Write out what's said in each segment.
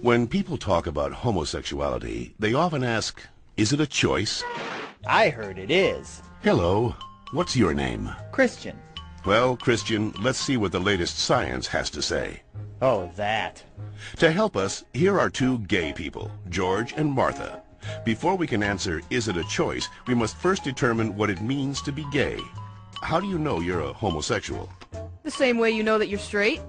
When people talk about homosexuality, they often ask, is it a choice? I heard it is. Hello, what's your name? Christian. Well, Christian, let's see what the latest science has to say. Oh, that. To help us, here are two gay people, George and Martha. Before we can answer, is it a choice, we must first determine what it means to be gay. How do you know you're a homosexual? The same way you know that you're straight.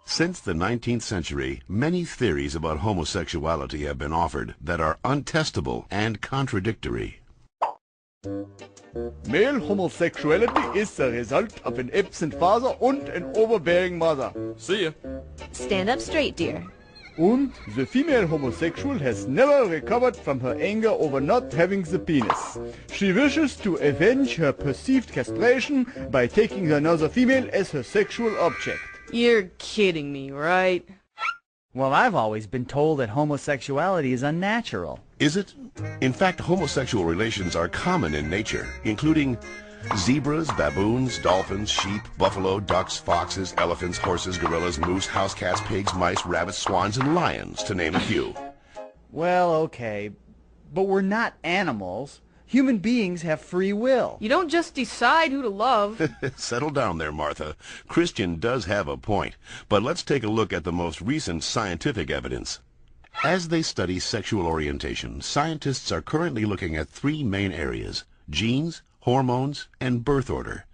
Since the 19th century, many theories about homosexuality have been offered that are untestable and contradictory. Male homosexuality is the result of an absent father and an overbearing mother. See ya. Stand up straight, dear. And the female homosexual has never recovered from her anger over not having the penis. She wishes to avenge her perceived castration by taking another female as her sexual object. You're kidding me, right? Well, I've always been told that homosexuality is unnatural. Is it? In fact, homosexual relations are common in nature, including zebras, baboons, dolphins, sheep, buffalo, ducks, foxes, elephants, horses, gorillas, moose, house cats, pigs, mice, rabbits, swans, and lions, to name a few. Well, okay, but we're not animals. Human beings have free will. You don't just decide who to love. Settle down there, Martha. Christian does have a point, but let's take a look at the most recent scientific evidence. As they study sexual orientation, scientists are currently looking at three main areas: genes, hormones, and birth order.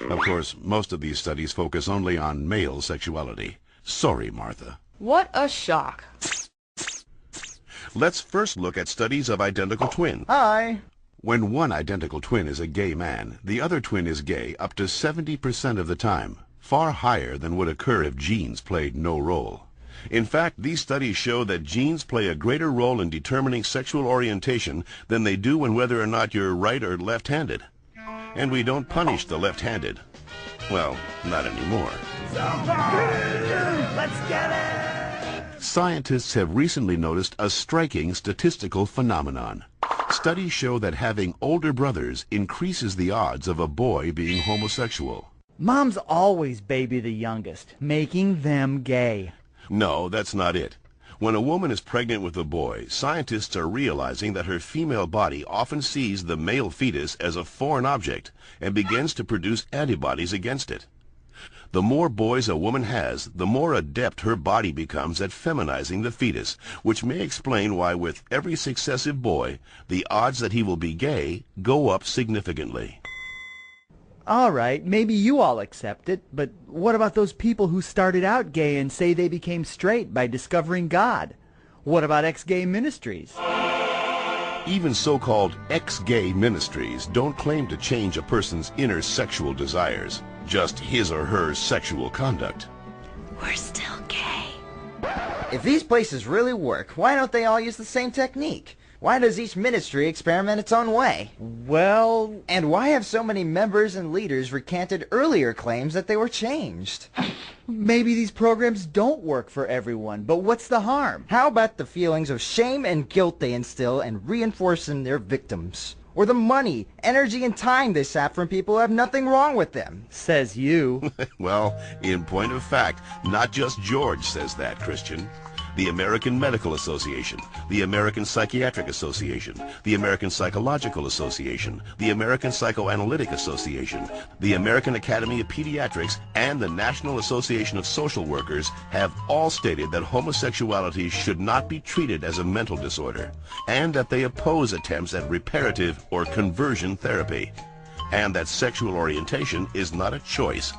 Of course, most of these studies focus only on male sexuality. Sorry, Martha. What a shock. Let's first look at studies of identical twins. Hi. When one identical twin is a gay man, the other twin is gay up to 70% of the time, far higher than would occur if genes played no role. In fact, these studies show that genes play a greater role in determining sexual orientation than they do in whether or not you're right or left-handed. And we don't punish the left-handed. Well, not anymore. Let's get it! Scientists have recently noticed a striking statistical phenomenon. Studies show that having older brothers increases the odds of a boy being homosexual. Moms always baby the youngest, making them gay. No, that's not it. When a woman is pregnant with a boy, scientists are realizing that her female body often sees the male fetus as a foreign object and begins to produce antibodies against it. The more boys a woman has, the more adept her body becomes at feminizing the fetus, which may explain why with every successive boy, the odds that he will be gay go up significantly. All right, maybe you all accept it, but what about those people who started out gay and say they became straight by discovering God? What about ex-gay ministries? Even so-called ex-gay ministries don't claim to change a person's inner sexual desires, just his or her sexual conduct. We're still gay. If these places really work, why don't they all use the same technique? Why does each ministry experiment its own way? Well... And why have so many members and leaders recanted earlier claims that they were changed? Maybe these programs don't work for everyone, but what's the harm? How about the feelings of shame and guilt they instill and reinforce in their victims? Or the money, energy, and time they sap from people who have nothing wrong with them? Says you. Well, in point of fact, not just George says that, Christian. The American Medical Association, the American Psychiatric Association, the American Psychological Association, the American Psychoanalytic Association, the American Academy of Pediatrics, and the National Association of Social Workers have all stated that homosexuality should not be treated as a mental disorder, and that they oppose attempts at reparative or conversion therapy, and that sexual orientation is not a choice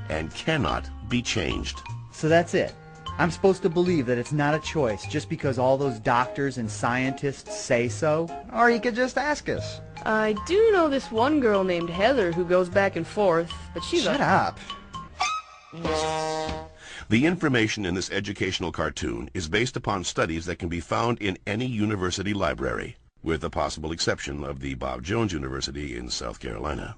and cannot be changed. So that's it. I'm supposed to believe that it's not a choice just because all those doctors and scientists say so? Or you could just ask us. I do know this one girl named Heather who goes back and forth, but she's Shut up. The information in this educational cartoon is based upon studies that can be found in any university library, with the possible exception of the Bob Jones University in South Carolina.